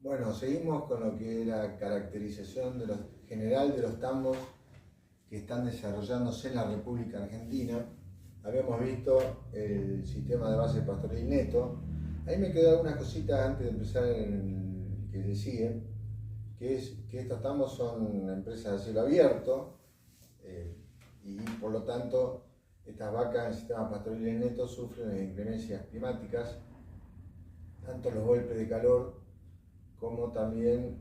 Bueno, seguimos con lo que es la caracterización general de los tambos que están desarrollándose en la República Argentina. Habíamos visto el sistema de base pastoril neto. Ahí me quedó algunas cositas antes de empezar en el que le sigue, que es que estos tambos son empresas de cielo abierto y por lo tanto estas vacas en sistema pastoril neto sufren de inclemencias climáticas, tanto los golpes de calor como también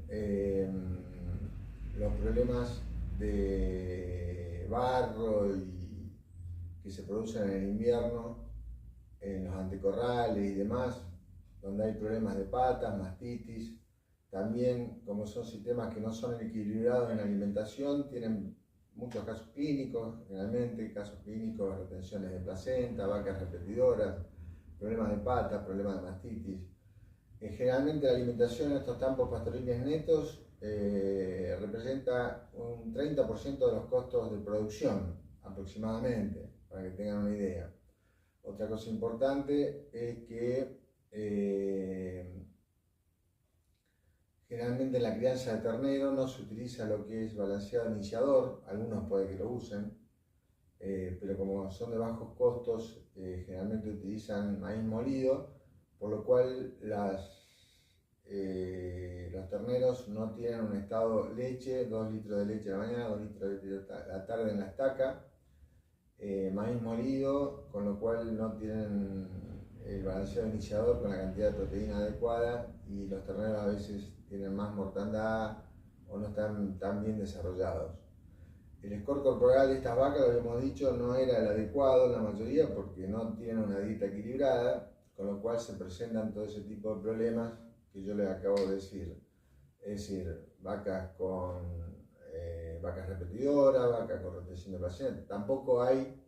los problemas de barro y que se producen en el invierno, en los antecorrales y demás, donde hay problemas de patas, mastitis. También, como son sistemas que no son equilibrados en la alimentación, tienen muchos casos clínicos, generalmente casos clínicos de retenciones de placenta, vacas repetidoras, problemas de patas, problemas de mastitis. Generalmente la alimentación en estos campos pastoriles netos representa un 30% de los costos de producción, aproximadamente, para que tengan una idea. Otra cosa importante es que generalmente en la crianza de ternero no se utiliza lo que es balanceado iniciador, algunos puede que lo usen, pero como son de bajos costos, generalmente utilizan maíz molido, por lo cual los terneros no tienen un estado leche, 2 litros de leche a la mañana, 2 litros de leche a la tarde en la estaca, maíz molido, con lo cual no tienen el balanceado iniciador con la cantidad de proteína adecuada y los terneros a veces tienen más mortandad o no están tan bien desarrollados. El score corporal de estas vacas, lo habíamos dicho, no era el adecuado en la mayoría porque no tienen una dieta equilibrada, con lo cual se presentan todo ese tipo de problemas que yo les acabo de decir. Es decir, vacas repetidoras, vacas con retención de placenta. Tampoco hay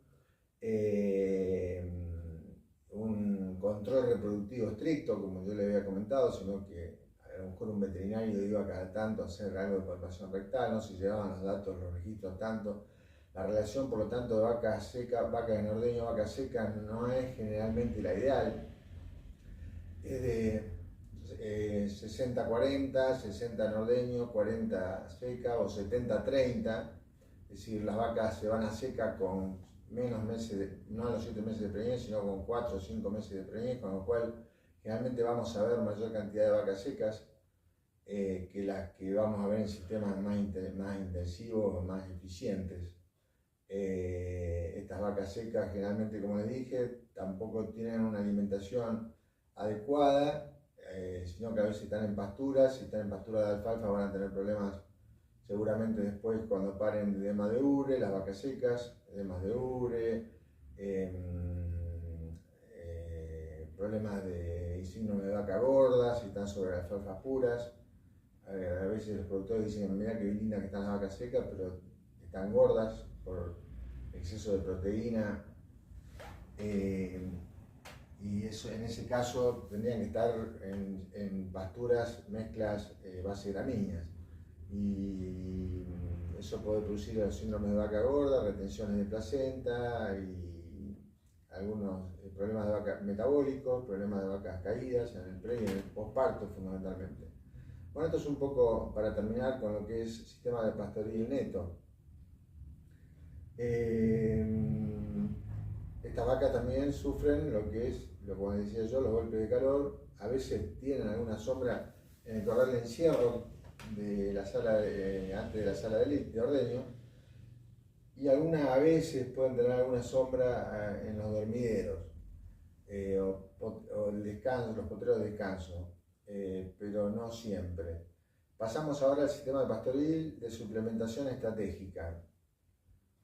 un control reproductivo estricto, como yo le había comentado, sino que a lo mejor un veterinario iba cada tanto a hacer algo de palpación rectal, no se llevaban los datos, los registros tanto. La relación, por lo tanto, de vacas secas, vacas de ordeño, vacas secas, no es generalmente la ideal. Es de 60-40, 60 en ordeño, 40 seca o 70-30, es decir, las vacas se van a seca con menos meses, no a los 7 meses de preñez, sino con 4 o 5 meses de preñez, con lo cual generalmente vamos a ver mayor cantidad de vacas secas que las que vamos a ver en sistemas más intensivos o más eficientes. Estas vacas secas generalmente, como les dije, tampoco tienen una alimentación adecuada, sino que a veces están en pasturas. Si están en pastura de alfalfa van a tener problemas seguramente después cuando paren de edema de ubre, las vacas secas, edemas de ubre, problemas de síndrome de vaca gorda, si están sobre alfalfas puras. A veces los productores dicen, mira qué linda que están las vacas secas, pero están gordas por exceso de proteína. Y eso, en ese caso tendrían que estar en pasturas mezclas base gramíneas. Y eso puede producir los síndromes de vaca gorda, retenciones de placenta y algunos problemas de vaca metabólicos, problemas de vacas caídas en el pre y en el posparto fundamentalmente. Bueno, esto es un poco para terminar con lo que es sistema de pastoril neto. Estas vacas también sufren lo que es, como decía yo, los golpes de calor. A veces tienen alguna sombra en el corral de encierro de la sala antes de la sala de ordeño, y algunas a veces pueden tener alguna sombra en los dormideros o el descanso, los potreros de descanso, pero no siempre. Pasamos ahora al sistema de pastoril de suplementación estratégica.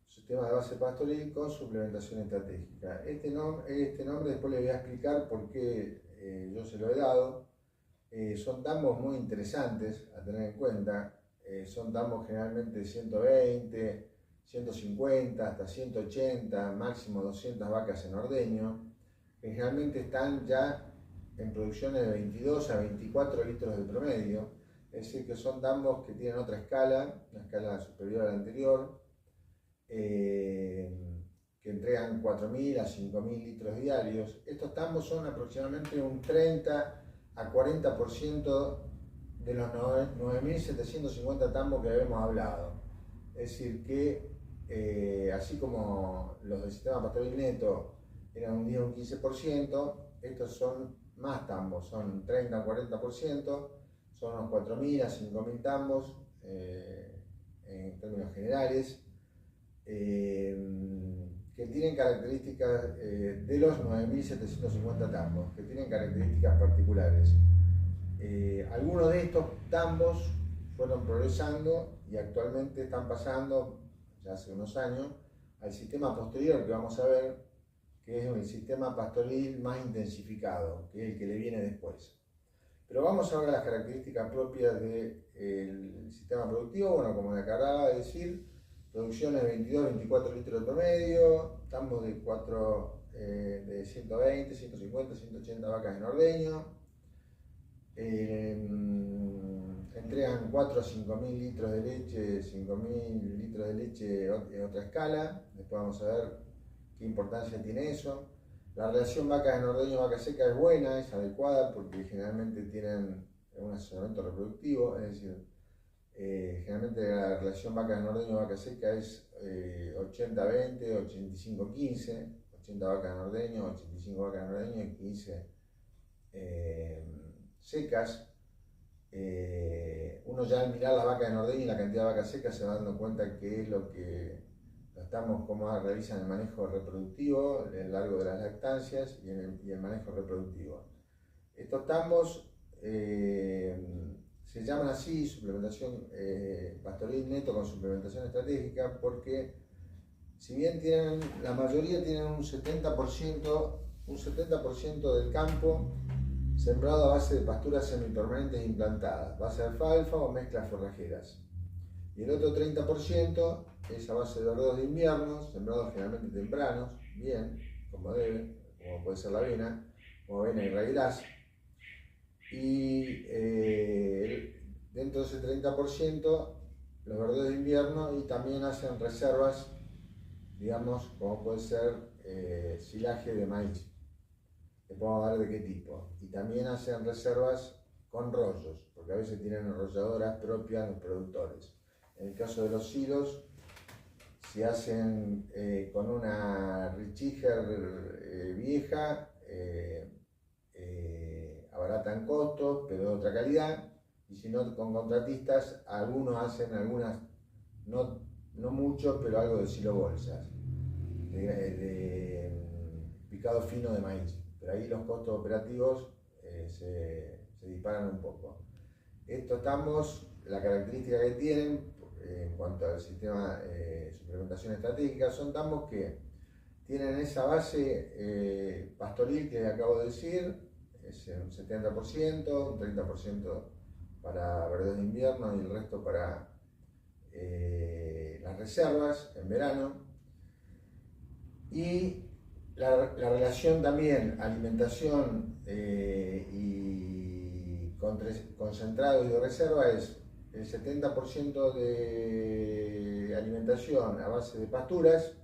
Sistema de base pastoril con suplementación estratégica. Este nombre después les voy a explicar por qué yo se lo he dado. Son tambos muy interesantes a tener en cuenta. Son tambos generalmente de 120, 150, hasta 180, máximo 200 vacas en ordeño, que generalmente están ya en producciones de 22 a 24 litros de promedio. Es decir, que son tambos que tienen otra escala, una escala superior a la anterior, que entregan 4.000 a 5.000 litros diarios. Estos tambos son aproximadamente un 30 a 40% de los 9.750 tambos que habíamos hablado. Es decir, que así como los del sistema pastoril neto eran un 10 o un 15%, estos son más tambos, son 30 o 40%, son unos 4.000 a 5.000 tambos en términos generales, que tienen características de los 9.750 tambos, que tienen características particulares. Algunos de estos tambos fueron progresando y actualmente están pasando, ya hace unos años, al sistema posterior que vamos a ver, que es el sistema pastoril más intensificado, que es el que le viene después. Pero vamos ahora a las características propias del sistema productivo. Bueno, como le acababa de decir, producciones de 22-24 litros de promedio, tambos de 120, 150, 180 vacas en ordeño. Entregan 4 a 5.000 litros de leche, 5.000 litros de leche en otra escala. Después vamos a ver qué importancia tiene eso. La relación vaca en ordeño vaca seca es buena, es adecuada, porque generalmente tienen un asesoramiento reproductivo, es decir, generalmente la relación vaca en ordeño vaca seca es 80-20, 85-15, 80 vacas en ordeño, 85 vacas en ordeño y 15 secas. Uno ya al mirar la vaca en ordeño y la cantidad de vacas secas se va dando cuenta que es lo que cómo realizan el manejo reproductivo a lo largo de las lactancias y el manejo reproductivo. Estos tambos se llaman así, suplementación pastoril neto con suplementación estratégica, porque si bien la mayoría tienen un 70% del campo sembrado a base de pasturas semipermanentes implantadas, base de alfalfa o mezclas forrajeras. Y el otro 30% es a base de verdeos de invierno, sembrados generalmente tempranos, bien, como debe, como puede ser la avena, como avena y raigras. Y dentro de ese 30%, los verdeos de invierno, y también hacen reservas, digamos, como puede ser silaje de maíz. Le podemos dar de qué tipo. Y también hacen reservas con rollos, porque a veces tienen enrolladoras propias los productores. En el caso de los silos, si hacen con una Richiger vieja, abaratan costos, pero de otra calidad. Y si no, con contratistas, algunos hacen algunas, no mucho, pero algo de silo bolsas, de picado fino de maíz. Pero ahí los costos operativos se disparan un poco. Estos tambos, la característica que tienen en cuanto al sistema de suplementación estratégica, son tambos que tienen esa base pastoril que acabo de decir, es un 70%, un 30% para verdeos de invierno y el resto para las reservas en verano. Y la relación también alimentación y concentrado y de reserva es el 70% de alimentación a base de pasturas,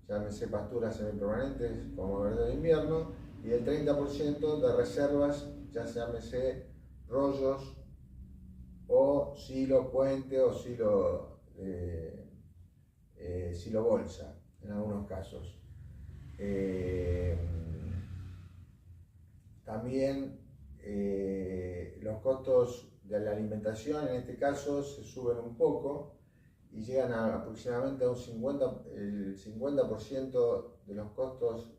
llámese pasturas semipermanentes como verde de invierno, y el 30% de reservas, ya llámese rollos o silo puente o silo bolsa en algunos casos. También los costos de la alimentación en este caso se suben un poco y llegan a aproximadamente a el 50% de los costos.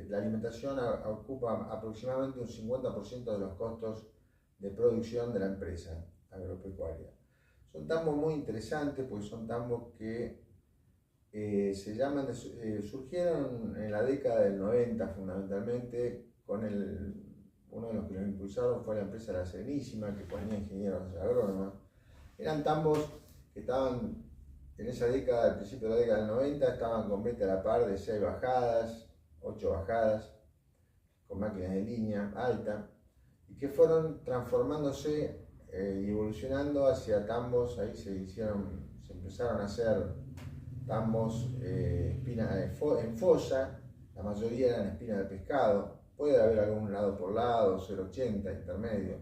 La alimentación ocupa aproximadamente un 50% de los costos de producción de la empresa agropecuaria. Son tambos muy interesantes porque son tambos que surgieron en la década del 90 fundamentalmente. Uno de los que los impulsaron fue la empresa La Serenísima, que ponía ingenieros agrónomos. Eran tambos que estaban en esa década, al principio de la década del 90, estaban con vete a la par de 6 bajadas, 8 bajadas, con máquinas de línea alta, y que fueron transformándose y evolucionando hacia tambos. Ahí se empezaron a hacer tambos en fosa, la mayoría eran espina de pescado, puede haber algún lado por lado, 0,80 intermedio,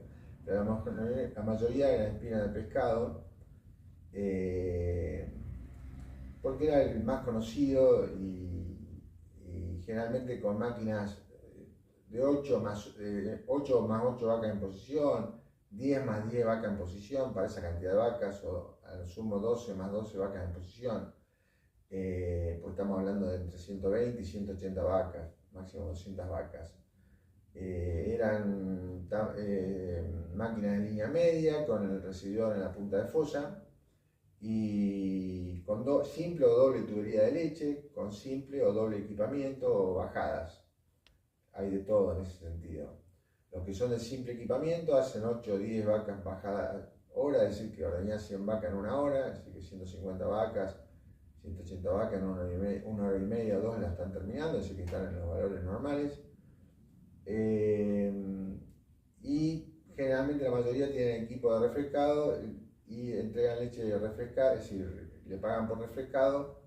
pero la mayoría eran espinas de pescado, porque era el más conocido y generalmente con máquinas de 8 más 8 vacas en posición, 10 más 10 vacas en posición para esa cantidad de vacas, o al sumo 12 más 12 vacas en posición, pues estamos hablando de entre 120 y 180 vacas, máximo 200 vacas. Eran máquinas de línea media con el recibidor en la punta de fosa y con simple o doble tubería de leche, con simple o doble equipamiento o bajadas. Hay de todo en ese sentido. Los que son de simple equipamiento hacen 8 o 10 vacas bajadas hora, es decir, que ordeñan 100 vacas en una hora, es decir, que 150 vacas, 180 vacas en una hora y media o 2 la están terminando, es decir, que están en los valores normales. Y generalmente la mayoría tienen equipo de refrescado y entregan leche refrescada, es decir, le pagan por refrescado,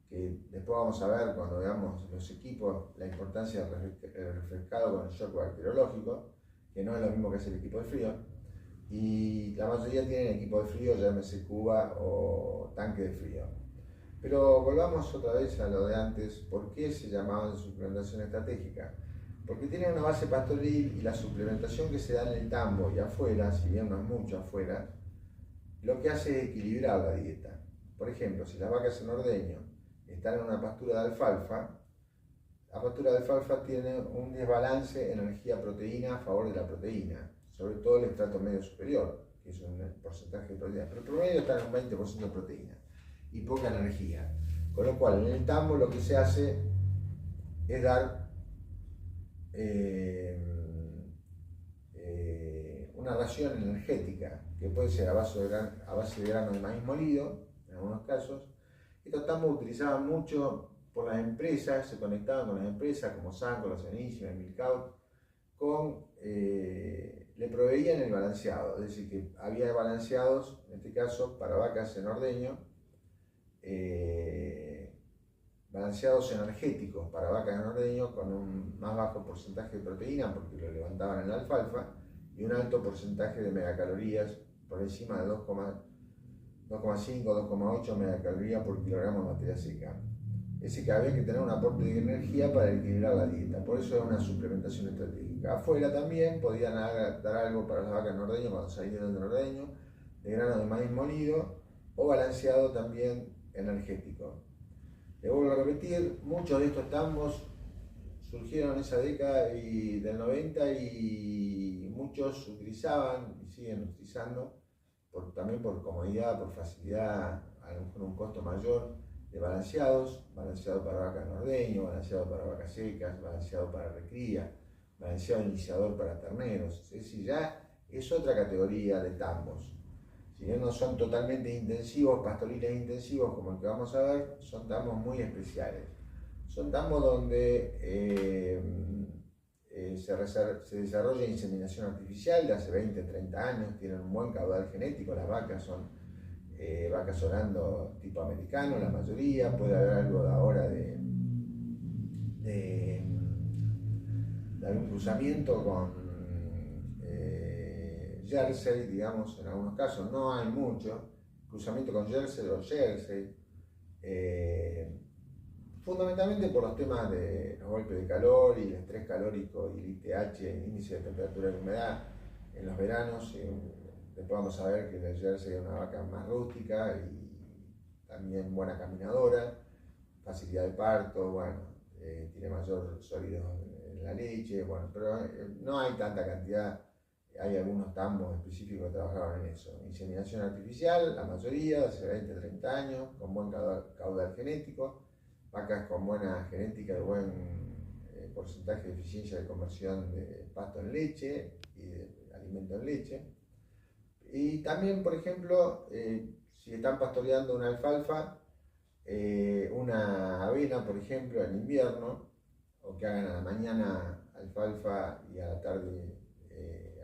que después vamos a ver cuando veamos los equipos la importancia del refrescado con el shock bacteriológico, que no es lo mismo que es el equipo de frío. Y la mayoría tienen equipo de frío, llámese cuba o tanque de frío. Pero volvamos otra vez a lo de antes. ¿Por qué se llamaban suplementación estratégica? Porque tienen una base pastoril y la suplementación que se da en el tambo y afuera, si bien no es mucho afuera, lo que hace es equilibrar la dieta. Por ejemplo, si las vacas en ordeño están en una pastura de alfalfa, la pastura de alfalfa tiene un desbalance energía-proteína a favor de la proteína, sobre todo el estrato medio superior, que es un porcentaje de proteína, pero el promedio está en un 20% de proteína y poca energía. Con lo cual, en el tambo lo que se hace es dar una ración energética, que puede ser a base de grano de maíz molido, en algunos casos. Estos tambos utilizaban mucho por las empresas, se conectaban con las empresas como Sanco, La Serenísima, Milcaut, le proveían el balanceado, es decir, que había balanceados, en este caso para vacas en ordeño, balanceados energéticos para vacas en ordeño con un más bajo porcentaje de proteína porque lo levantaban en la alfalfa y un alto porcentaje de megacalorías por encima de 2,5-2,8 megacalorías por kilogramo de materia seca. Es decir, que había que tener un aporte de energía para equilibrar la dieta, por eso es una suplementación estratégica. Afuera también podían dar algo para las vacas en ordeño cuando salieron del ordeño, de grano de maíz molido o balanceado también energético. Le vuelvo a repetir, muchos de estos tambos surgieron en esa década del 90 y muchos utilizaban y siguen utilizando también por comodidad, por facilidad, a lo mejor un costo mayor, de balanceado para vacas en ordeño, balanceado para vacas secas, balanceado para recría, balanceado iniciador para terneros. Es decir, ya es otra categoría de tambos. Si bien no son totalmente intensivos, pastoriles intensivos como el que vamos a ver, son tambos muy especiales. Son tambos donde se desarrolla inseminación artificial de hace 20-30 años, tienen un buen caudal genético, las vacas son vacas orando tipo americano, la mayoría, puede haber algo de ahora de algún cruzamiento con Jersey, digamos, en algunos casos, no hay mucho, cruzamiento con Jersey o Jersey, fundamentalmente por los temas de los golpes de calor y el estrés calórico y el ITH, el índice de temperatura y humedad en los veranos. Después vamos a ver que la Jersey es una vaca más rústica y también buena caminadora, facilidad de parto, bueno, tiene mayor sólido en la leche, bueno, pero no hay tanta cantidad. Hay algunos tambos específicos que trabajaban en eso. Inseminación artificial, la mayoría, hace 20-30 años, con buen caudal genético, vacas con buena genética y buen porcentaje de eficiencia de conversión de pasto en leche y de alimento en leche. Y también, por ejemplo, si están pastoreando una alfalfa, una avena, por ejemplo, en invierno, o que hagan a la mañana alfalfa y a la tarde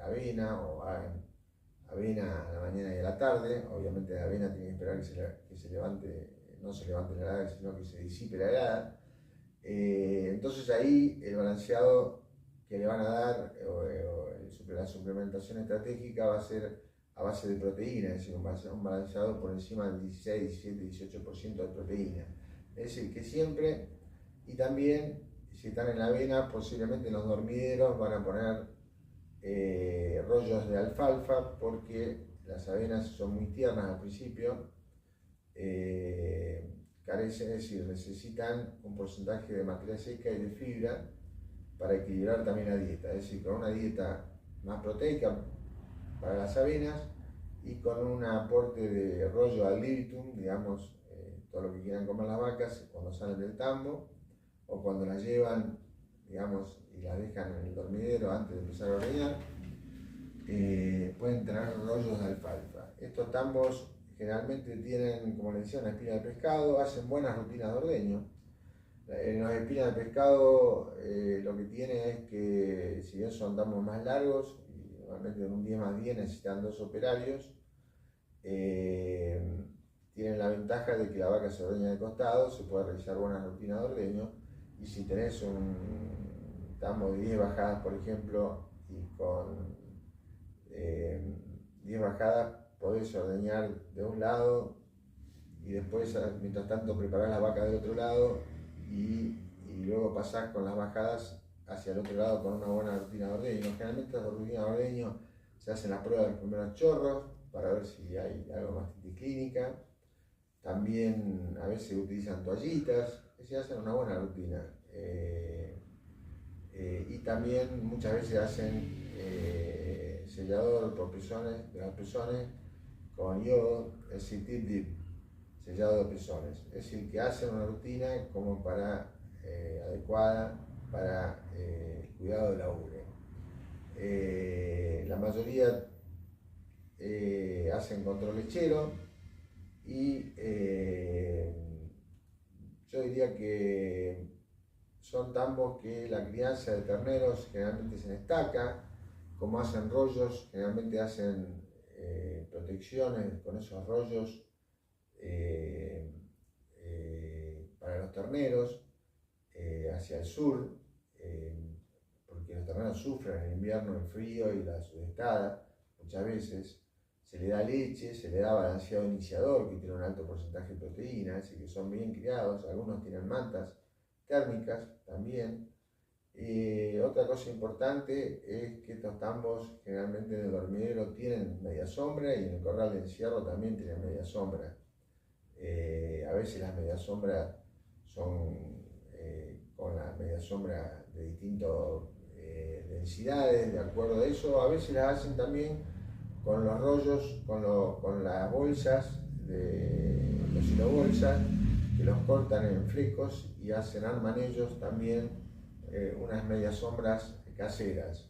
avena, o hagan avena a la mañana y a la tarde. Obviamente la avena tiene que esperar que se levante, no se levante la helada, sino que se disipe la helada. Entonces ahí el balanceado que le van a dar, o el la suplementación estratégica va a ser a base de proteína, es decir, un balanceado por encima del 16, 17, 18% de proteína. Es decir, que siempre, y también si están en la avena, posiblemente en los dormideros van a poner rollos de alfalfa, porque las avenas son muy tiernas al principio, carecen, es decir, necesitan un porcentaje de materia seca y de fibra para equilibrar también la dieta, es decir, con una dieta más proteica para las avenas y con un aporte de rollo ad libitum, digamos, todo lo que quieran comer las vacas cuando salen del tambo o cuando las llevan, digamos, y las dejan en el dormidero antes de empezar a ordeñar, pueden tener rollos de alfalfa. Estos tambos generalmente tienen, como les decía, una espina de pescado, hacen buenas rutinas de ordeño. En las espinas de pescado lo que tiene es que, si bien son tambos más largos, y normalmente en un día más 10 necesitan 2 operarios, tienen la ventaja de que la vaca se ordeña de costado, se puede realizar buenas rutinas de ordeño, y si tenés un tambo de 10 bajadas, por ejemplo, y con 10 bajadas podés ordeñar de un lado y después, mientras tanto, preparás la vaca del otro lado y luego pasás con las bajadas hacia el otro lado con una buena rutina de ordeño. Generalmente las rutinas de ordeño se hacen las pruebas de los primeros chorros para ver si hay algo de mastitis clínica. También a veces utilizan toallitas, se hacen una buena rutina. Y también muchas veces hacen sellador por pezones, de los pezones con yodo, es decir, tip dip, sellado de pezones. Es decir, que hacen una rutina como para adecuada para el cuidado de la ubre. La mayoría hacen control lechero y yo diría que son tambos que la crianza de terneros generalmente se destaca, como hacen rollos, generalmente hacen protecciones con esos rollos para los terneros hacia el sur, porque los terneros sufren en el invierno el frío y la sudestada. Muchas veces se le da leche, se le da balanceado iniciador que tiene un alto porcentaje de proteína, así que son bien criados. Algunos tienen mantas térmicas también. Otra cosa importante es que estos tambos generalmente en el dormidero tienen media sombra y en el corral de encierro también tienen media sombra. A veces las medias sombras son con la media sombra de distintas densidades, de acuerdo a eso. A veces las hacen también con los rollos, con las bolsas, los silobolsas, que los cortan en flecos y arman ellos también unas medias sombras caseras.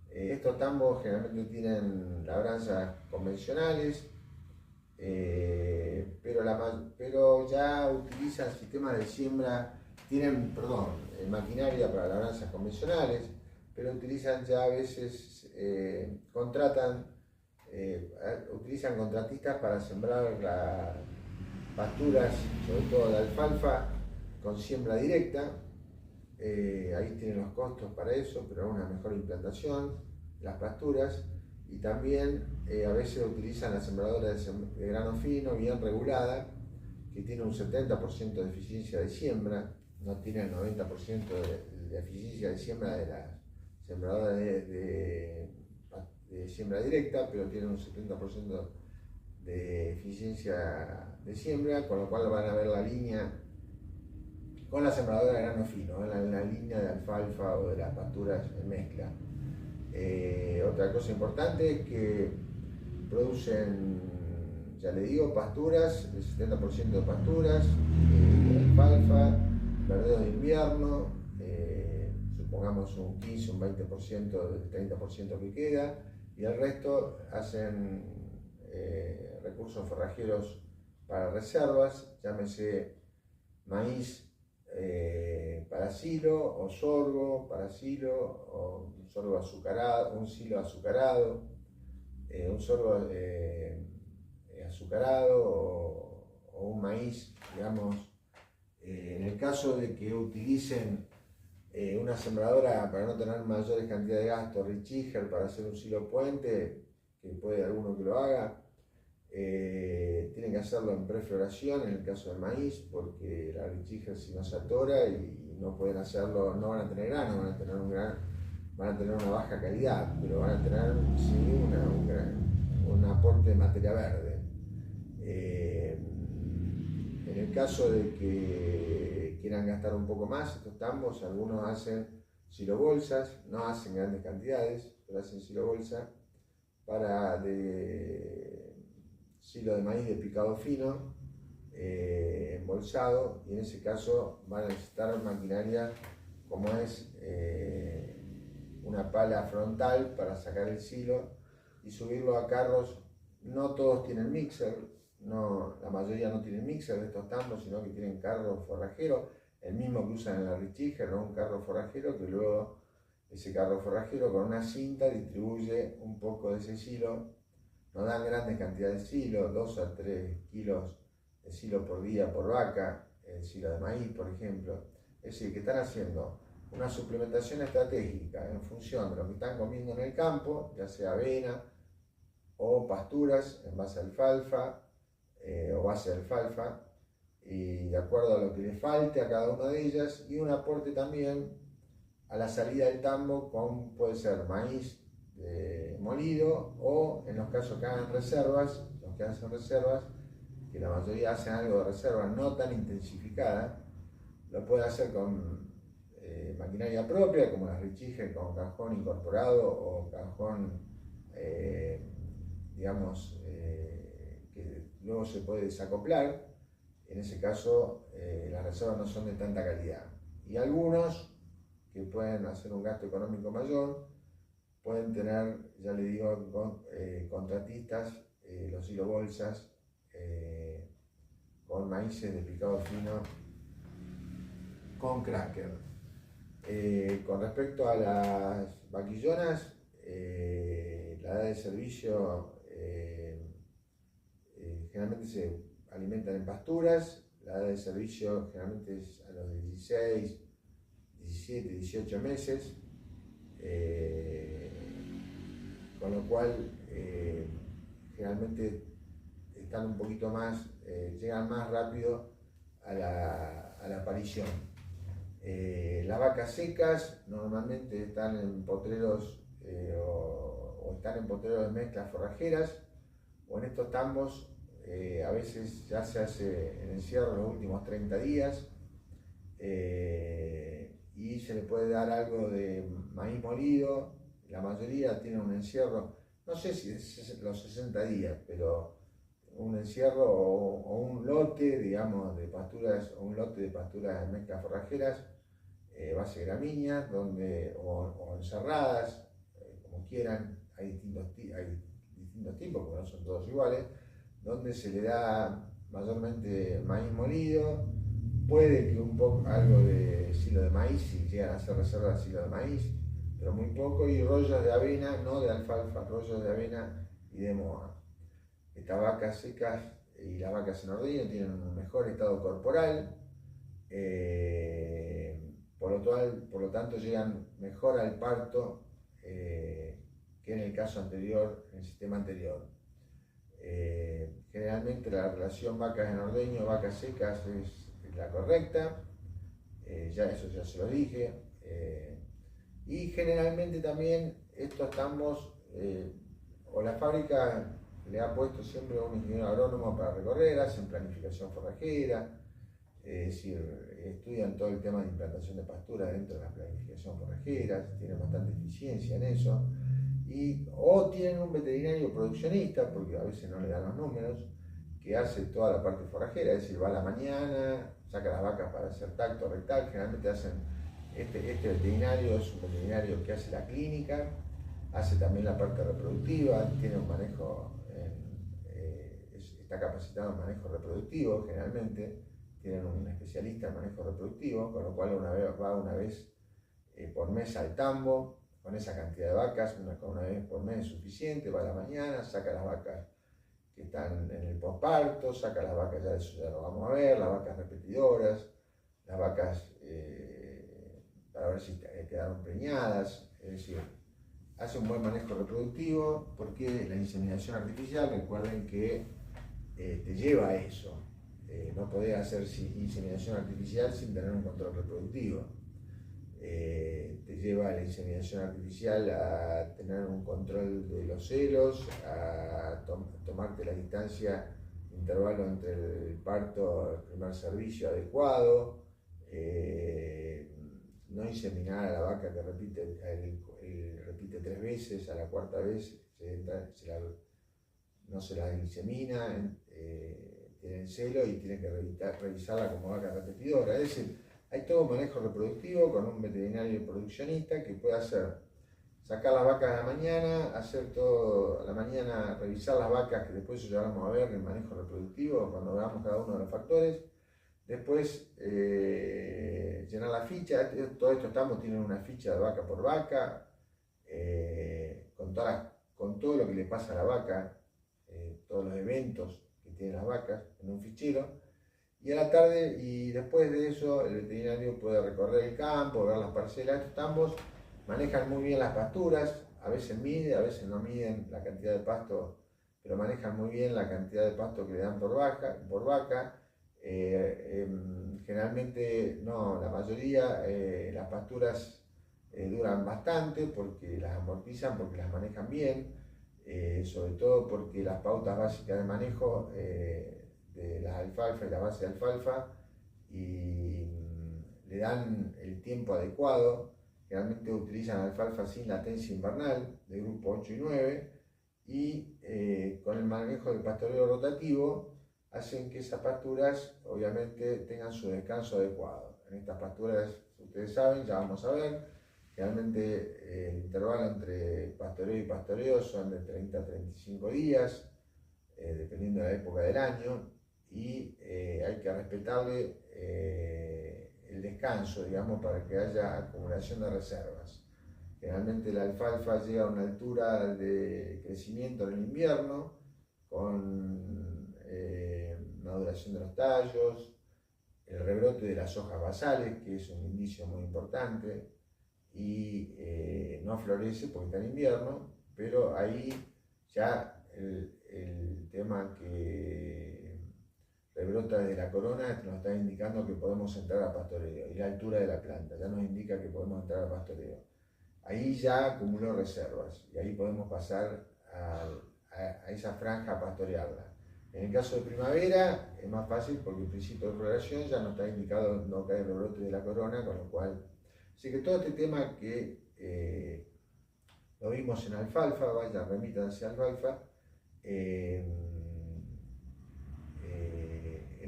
Estos tambos generalmente tienen labranzas convencionales, pero ya utilizan sistemas de siembra, tienen, maquinaria para labranzas convencionales, pero utilizan ya a veces, utilizan contratistas para sembrar las pasturas, sobre todo de alfalfa, con siembra directa. Ahí tienen los costos para eso, pero una mejor implantación, las pasturas. Y también a veces utilizan la sembradora de grano fino bien regulada, que tiene un 70% de eficiencia de siembra, no tiene el 90% de eficiencia de siembra de la sembradora de siembra directa, pero tiene un 70% de eficiencia de siembra, con lo cual van a ver la línea con la sembradora de grano fino, en la línea de alfalfa o de las pasturas en mezcla. Otra cosa importante es que producen, ya le digo, pasturas, el 70% de pasturas, de alfalfa, verdeos de invierno, supongamos un 15, un 20% del 30% que queda, y el resto hacen recursos forrajeros para reservas, llámese maíz para silo, o sorgo para silo, o un sorgo azucarado, un silo azucarado, un sorgo azucarado o un maíz, digamos. En el caso de que utilicen Una sembradora, para no tener mayores cantidades de gasto, Richiger para hacer un silo puente, que puede alguno que lo haga, tienen que hacerlo en prefloración en el caso del maíz, porque la Richiger si no se atora y no pueden hacerlo, no van a tener grano, van a tener una baja calidad, pero van a tener sí un aporte de materia verde. En el caso de que quieran gastar un poco más, estos tambos, algunos hacen silobolsas, no hacen grandes cantidades, pero hacen silobolsa para silo de maíz de picado fino, embolsado, y en ese caso van a necesitar maquinaria como es una pala frontal para sacar el silo y subirlo a carros. No todos tienen mixer, no, la mayoría no tienen mixer de estos tambos, sino que tienen carro forrajero, el mismo que usan en la Richiger, ¿no? Un carro forrajero que luego ese carro forrajero con una cinta distribuye un poco de ese silo. No dan grandes cantidades de silo, 2 a 3 kilos de silo por día por vaca, el silo de maíz, por ejemplo. Es decir, que están haciendo una suplementación estratégica en función de lo que están comiendo en el campo, ya sea avena o pasturas en base a alfalfa o base de alfalfa, y de acuerdo a lo que le falte a cada una de ellas, y un aporte también a la salida del tambo con, puede ser maíz molido, o en los casos que hagan reservas, los que hacen reservas, que la mayoría hacen algo de reserva no tan intensificada, lo puede hacer con maquinaria propia, como las Richiger con cajón incorporado o cajón, digamos, que luego se puede desacoplar. En ese caso, las reservas no son de tanta calidad. Y algunos que pueden hacer un gasto económico mayor, pueden tener, ya le digo, contratistas, los silobolsas, con maíces de picado fino, con cracker. Con respecto a las vaquillonas, la edad de servicio generalmente se alimentan en pasturas. La edad de servicio generalmente es a los 16, 17, 18 meses, con lo cual generalmente están un poquito más, llegan más rápido a la aparición. Las vacas secas normalmente están en potreros o están en potreros de mezclas forrajeras, o en estos tambos a veces ya se hace el encierro en los últimos 30 días, y se le puede dar algo de maíz molido. La mayoría tienen un encierro, no sé si es los 60 días, pero un encierro o un lote, digamos, de pasturas, o un lote de pasturas de mezclas forrajeras, base gramíneas, o encerradas, como quieran. Hay distintos tipos, porque no son todos iguales, donde se le da mayormente maíz molido, puede que un poco algo de silo de maíz, si llegan a hacer reserva de silo de maíz, pero muy poco, y rollos de avena, no de alfalfa, rollos de avena y de moa. Estas vacas secas y las vacas en ordeño tienen un mejor estado corporal, por lo tanto llegan mejor al parto que en el caso anterior, en el sistema anterior. Generalmente la relación vacas en ordeño, vacas secas es la correcta, eso ya se lo dije, y generalmente también estos tambos, o la fábrica le ha puesto siempre a un ingeniero agrónomo para recorrer, hacen planificación forrajera, es decir, estudian todo el tema de implantación de pasturas dentro de la planificación forrajera, tienen bastante eficiencia en eso, o tienen un veterinario produccionista, porque a veces no le dan los números, que hace toda la parte forrajera, es decir, va a la mañana, saca las vacas para hacer tacto rectal. Generalmente hacen, este veterinario es un veterinario que hace la clínica, hace también la parte reproductiva, tiene un manejo, está capacitado en manejo reproductivo. Generalmente tienen un especialista en manejo reproductivo, con lo cual va una vez por mes al tambo, con esa cantidad de vacas, una vez por mes es suficiente, va a la mañana, saca las vacas que están en el posparto, saca las vacas, ya lo vamos a ver, las vacas repetidoras, las vacas para ver si quedaron preñadas, es decir, hace un buen manejo reproductivo, porque la inseminación artificial, recuerden que te lleva a eso. No podés hacer inseminación artificial sin tener un control reproductivo. Te lleva a la inseminación artificial a tener un control de los celos, a tomarte la distancia, intervalo entre el parto, el primer servicio adecuado, no inseminar a la vaca que repite, repite 3 veces, a la cuarta vez no se la insemina, tienen celo y tienen que revisarla como vaca repetidora. Es decir, hay todo un manejo reproductivo con un veterinario produccionista que puede sacar las vacas a la mañana, hacer todo a la mañana, revisar las vacas, que después ya vamos a ver el manejo reproductivo cuando veamos cada uno de los factores. Después llenar la ficha. Todos estos tambos tienen una ficha de vaca por vaca, con todo lo que le pasa a la vaca, todos los eventos que tienen las vacas en un fichero. Y a la tarde, y después de eso, el veterinario puede recorrer el campo, ver las parcelas. Estos tambos manejan muy bien las pasturas, a veces miden, a veces no miden la cantidad de pasto, pero manejan muy bien la cantidad de pasto que le dan por vaca. Generalmente, no, la mayoría, las pasturas duran bastante porque las amortizan, porque las manejan bien, sobre todo porque las pautas básicas de manejo de las alfalfa y la base de alfalfa le dan el tiempo adecuado. Realmente utilizan alfalfa sin latencia invernal de grupo 8 y 9 y con el manejo del pastoreo rotativo hacen que esas pasturas obviamente tengan su descanso adecuado. En estas pasturas, ustedes saben, ya vamos a ver, realmente el intervalo entre pastoreo y pastoreo son de 30 a 35 días, dependiendo de la época del año, y hay que respetarle el descanso, digamos, para que haya acumulación de reservas. Generalmente la alfalfa llega a una altura de crecimiento en el invierno, con maduración de los tallos, el rebrote de las hojas basales, que es un indicio muy importante, y no florece porque está en invierno, pero ahí ya el tema que rebrota desde la corona nos está indicando que podemos entrar a pastoreo, y la altura de la planta ya nos indica que podemos entrar a pastoreo. Ahí ya acumuló reservas y ahí podemos pasar a esa franja a pastorearla. En el caso de primavera es más fácil porque el principio de floración ya no está indicado, no cae el rebrote de la corona, con lo cual... Así que todo este tema que lo vimos en alfalfa, vaya, remitan hacia alfalfa, en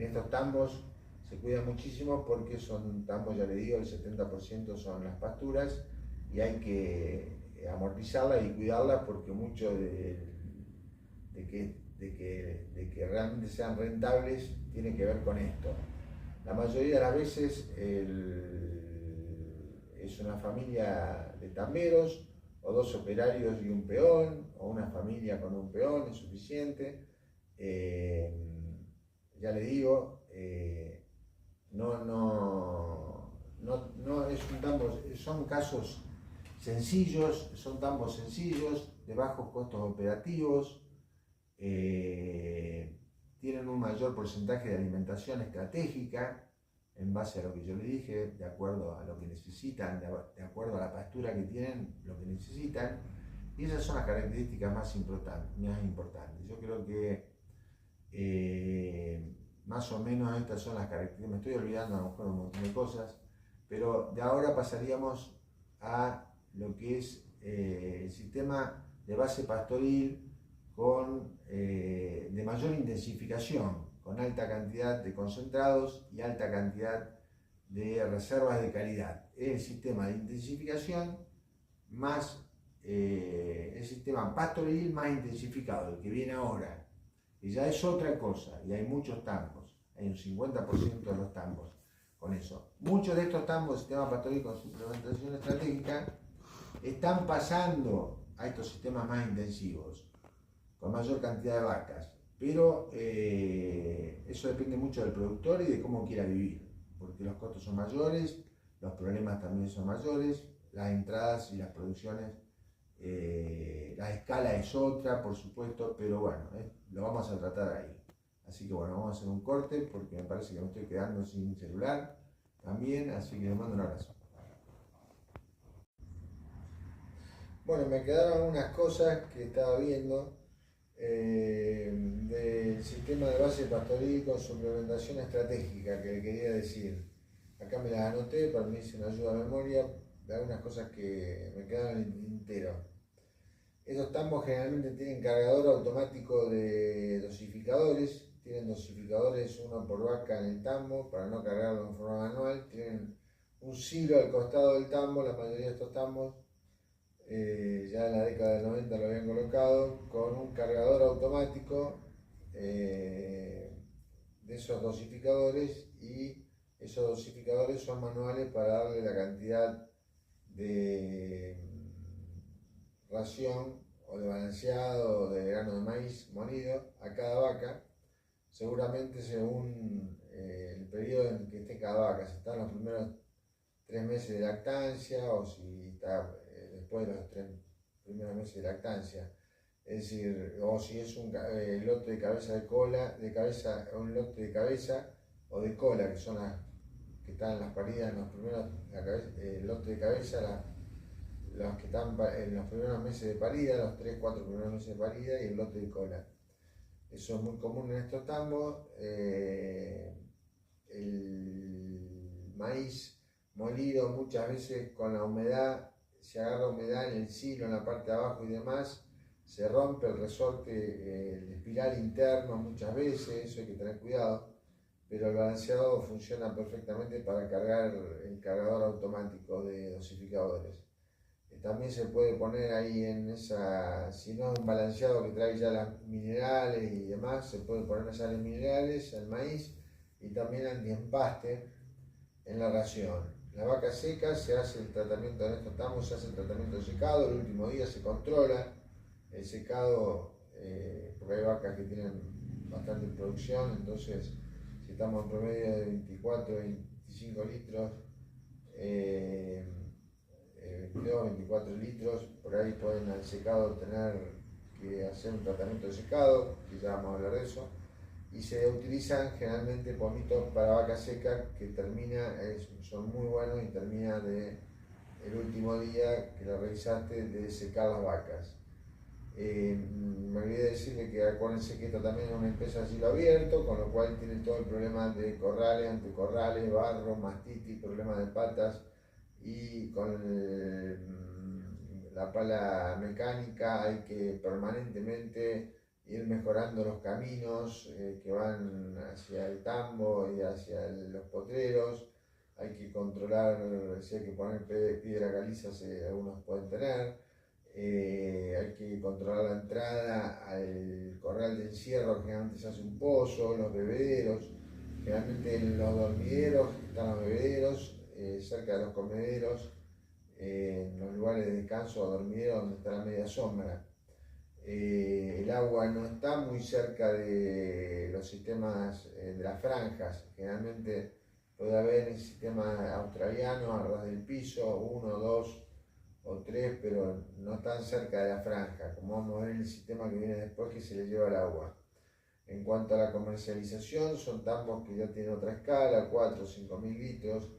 estos tambos se cuida muchísimo porque son tambos, ya le digo, el 70% son las pasturas y hay que amortizarlas y cuidarlas porque mucho de que realmente sean rentables tiene que ver con esto. La mayoría de las veces es una familia de tamberos o 2 operarios y un peón, o una familia con un peón es suficiente. Ya le digo, no es un tambo, son casos sencillos, son tambos sencillos, de bajos costos operativos, tienen un mayor porcentaje de alimentación estratégica en base a lo que yo le dije, de acuerdo a lo que necesitan, de acuerdo a la pastura que tienen, lo que necesitan, y esas son las características más importantes. Yo creo que más o menos estas son las características. Me estoy olvidando a lo mejor un montón de cosas, pero de ahora pasaríamos a lo que es el sistema de base pastoril de mayor intensificación, con alta cantidad de concentrados y alta cantidad de reservas de calidad. Es el sistema de intensificación más el sistema pastoril más intensificado, el que viene ahora, y ya es otra cosa, y hay muchos tambos, hay un 50% de los tambos con eso. Muchos de estos tambos del sistema pastoril con suplementación estratégica están pasando a estos sistemas más intensivos, con mayor cantidad de vacas, pero eso depende mucho del productor y de cómo quiera vivir, porque los costos son mayores, los problemas también son mayores, las entradas y las producciones, la escala es otra, por supuesto, pero bueno, lo vamos a tratar ahí. Así que bueno, vamos a hacer un corte porque me parece que me estoy quedando sin celular también, así que les mando un abrazo. Bueno, me quedaron unas cosas que estaba viendo del sistema de base pastoril con suplementación estratégica que le quería decir. Acá me las anoté, para mí es una ayuda a memoria de algunas cosas que me quedaron en el tintero. Estos tambos generalmente tienen cargador automático de dosificadores, tienen dosificadores uno por vaca en el tambo para no cargarlo en forma manual, tienen un silo al costado del tambo, la mayoría de estos tambos ya en la década del 90 lo habían colocado, con un cargador automático de esos dosificadores, y esos dosificadores son manuales para darle la cantidad de ración o de balanceado o de grano de maíz molido a cada vaca, seguramente según el periodo en que esté cada vaca, si está en los primeros 3 meses de lactancia o si está después de los 3 primeros meses de lactancia, es decir, o si es un lote de cabeza de cola, un lote de cabeza o de cola, que son las que están en las paridas en los primeros, el lote de cabeza, los que están en los primeros meses de parida, los 3-4 primeros meses de parida, y el lote de cola. Eso es muy común en estos tambos. El maíz molido muchas veces con la humedad, se agarra humedad en el silo, en la parte de abajo y demás, se rompe el resorte, el espiral interno muchas veces, eso hay que tener cuidado, pero el balanceado funciona perfectamente para cargar el cargador automático de dosificadores. También se puede poner ahí en esa, si no es un balanceado que trae ya las minerales y demás, se puede poner sales minerales al maíz y también antiempaste en la ración. La vaca seca se hace el tratamiento en estos tambos, se hace el tratamiento de secado, el último día se controla el secado, porque hay vacas que tienen bastante producción, entonces si estamos en promedio de 24, 25 litros, 22, 24 litros, por ahí pueden al secado tener que hacer un tratamiento de secado, que ya vamos a hablar de eso, y se utilizan generalmente pomitos para vaca seca que son muy buenos y termina el último día que la revisaste de secar las vacas. Me olvidé decirle que acuérdense que esto también es una empresa a cielo abierto, con lo cual tiene todo el problema de corrales, anticorrales, barro, mastitis, problemas de patas, y con la pala mecánica hay que permanentemente ir mejorando los caminos que van hacia el tambo y hacia los potreros. Hay que controlar si hay que poner piedra caliza, algunos pueden tener. Hay que controlar la entrada al corral de encierro, generalmente se hace un pozo, los bebederos, generalmente en los dormideros están los bebederos, cerca de los comederos, en los lugares de descanso o dormideros donde está la media sombra. El agua no está muy cerca de los sistemas de las franjas, generalmente puede haber el sistema australiano a ras del piso, 1, 2 o 3, pero no tan cerca de la franja, como vamos a ver en el sistema que viene después, que se le lleva el agua. En cuanto a la comercialización, son tambos que ya tienen otra escala, 4 o 5 mil litros,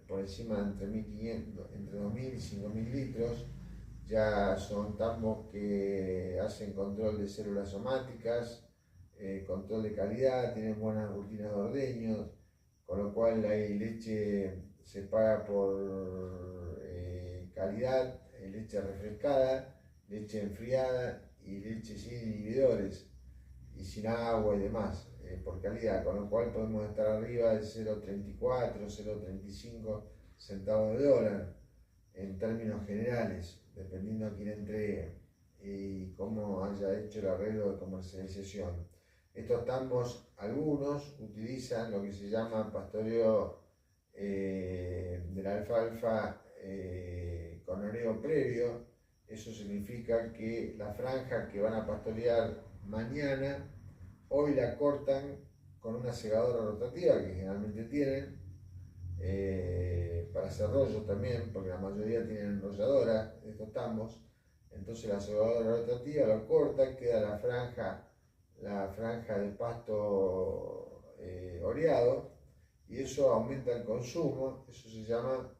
por encima de entre 2.000 y 5.000 litros. Ya son tambos que hacen control de células somáticas, control de calidad, tienen buenas rutinas de ordeños, con lo cual hay leche, se paga por calidad, leche refrescada, leche enfriada y leche sin inhibidores y sin agua y demás, por calidad, con lo cual podemos estar arriba de 0,34, 0,35 centavos de dólar en términos generales, dependiendo a quién entregue y cómo haya hecho el arreglo de comercialización. Estos tambos, algunos utilizan lo que se llama pastoreo de la alfalfa con oreo previo. Eso significa que la franja que van a pastorear mañana, hoy la cortan con una segadora rotativa que generalmente tienen, para hacer rollos también, porque la mayoría tienen enrolladora de estos tambos. Entonces la cebadora rotativa lo corta, queda la franja de pasto oreado, y eso aumenta el consumo. Eso se llama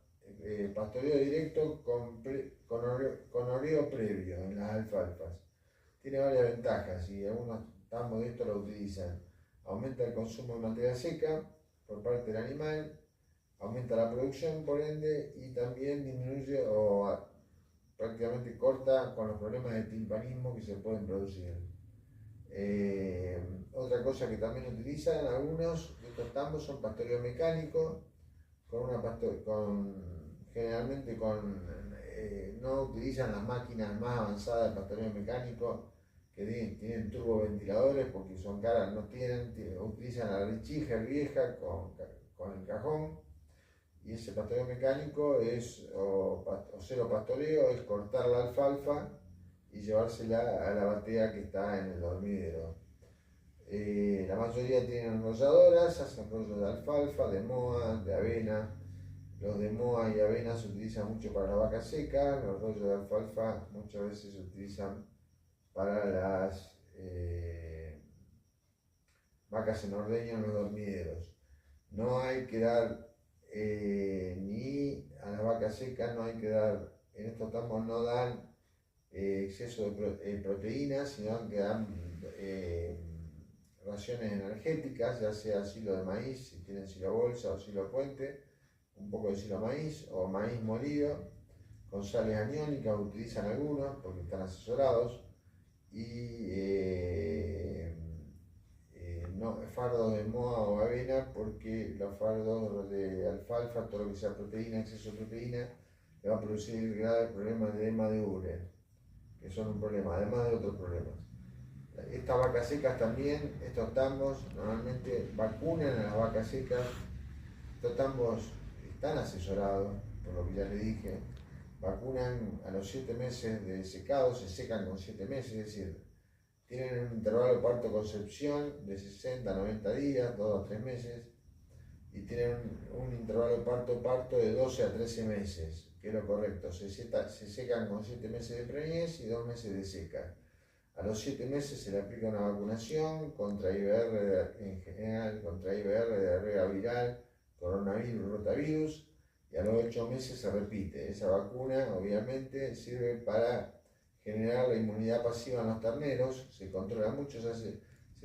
pastoreo directo con oreo previo en las alfalfas. Tiene varias ventajas y algunos tambos de estos lo utilizan. Aumenta el consumo de materia seca por parte del animal, aumenta la producción por ende, y también disminuye o prácticamente corta con los problemas de timpanismo que se pueden producir. Otra cosa que también utilizan algunos de estos tambos son pastoreo mecánico, generalmente no utilizan las máquinas más avanzadas de pastoreo mecánico que tienen turboventiladores porque son caras, utilizan la Richiger vieja con el cajón. Y ese pastoreo mecánico o cero pastoreo es cortar la alfalfa y llevársela a la batea que está en el dormidero. La mayoría tienen enrolladoras, hacen rollos de alfalfa, de moa, de avena. Los de moa y avena se utilizan mucho para la vaca seca, los rollos de alfalfa muchas veces se utilizan para las vacas en ordeño en los dormideros. No hay que dar ni a las vacas secas, no hay que dar, en estos tambos no dan exceso de proteínas, sino que dan raciones energéticas, ya sea silo de maíz, si tienen silo bolsa o silo puente, un poco de silo maíz o maíz molido, con sales aniónicas, utilizan algunos porque están asesorados, y no fardos de moa o avena, porque los fardos de alfalfa, todo lo que sea proteína, exceso de proteína, le va a producir graves problemas de edema de urea, que son un problema, además de otros problemas. Estas vacas secas también, estos tambos normalmente vacunan a las vacas secas. Estos tambos están asesorados, por lo que ya le dije, vacunan a los 7 meses de secado, se secan con 7 meses, es decir, tienen un intervalo de parto-concepción de 60 a 90 días, 2 a 3 meses, y tienen un intervalo de parto de 12 a 13 meses, que es lo correcto. Se secan con 7 meses de preñez y 2 meses de seca. A los 7 meses se le aplica una vacunación contra IBR en general, contra IBR, diarrea viral, coronavirus, rotavirus, y a los 8 meses se repite. Esa vacuna obviamente sirve para generar la inmunidad pasiva en los terneros, se controla mucho, se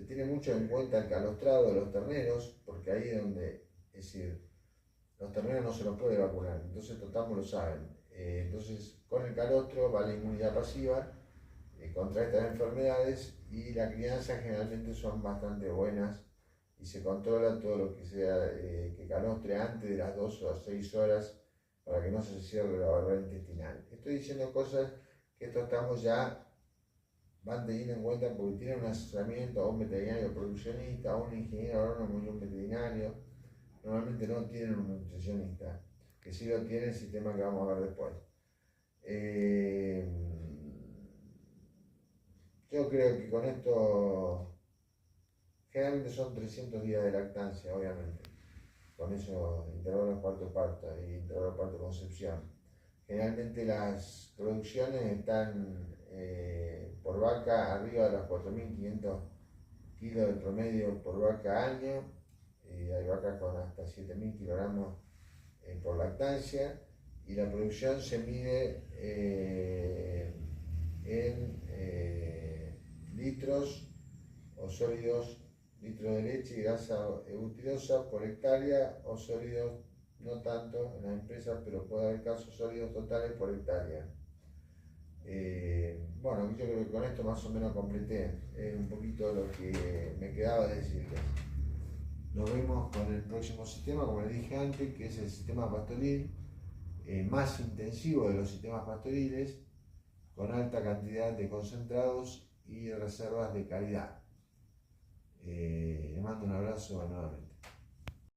tiene mucho en cuenta el calostrado de los terneros, porque ahí es donde, es decir, los terneros no se los puede vacunar, entonces estos tambos lo saben. Entonces con el calostro va la inmunidad pasiva contra estas enfermedades, y la crianza generalmente son bastante buenas y se controla todo lo que sea que calostre antes de las 2 o 6 horas para que no se cierre la barrera intestinal. Estoy diciendo cosas que estos tambos ya van teniendo en cuenta porque tienen un asesoramiento a un veterinario produccionista, a un ingeniero agrónomo y un veterinario. Normalmente no tienen un nutricionista, que sí lo tiene el sistema que vamos a ver después. Yo creo que con esto, generalmente son 300 días de lactancia, obviamente, con esos intervalos parto-parto y intervalos parto-concepción. Generalmente las producciones están por vaca arriba de los 4.500 kilos de promedio por vaca año. Hay vacas con hasta 7.000 kilogramos por lactancia, y la producción se mide en litros o sólidos, litros de leche y grasa eutiosa por hectárea, o sólidos no tanto en las empresas, pero puede haber casos sólidos totales por hectárea. Bueno, yo creo que con esto más o menos completé un poquito lo que me quedaba de decirles. Nos vemos con el próximo sistema, como les dije antes, que es el sistema pastoril, más intensivo de los sistemas pastoriles, con alta cantidad de concentrados y reservas de calidad. Les mando un abrazo nuevamente.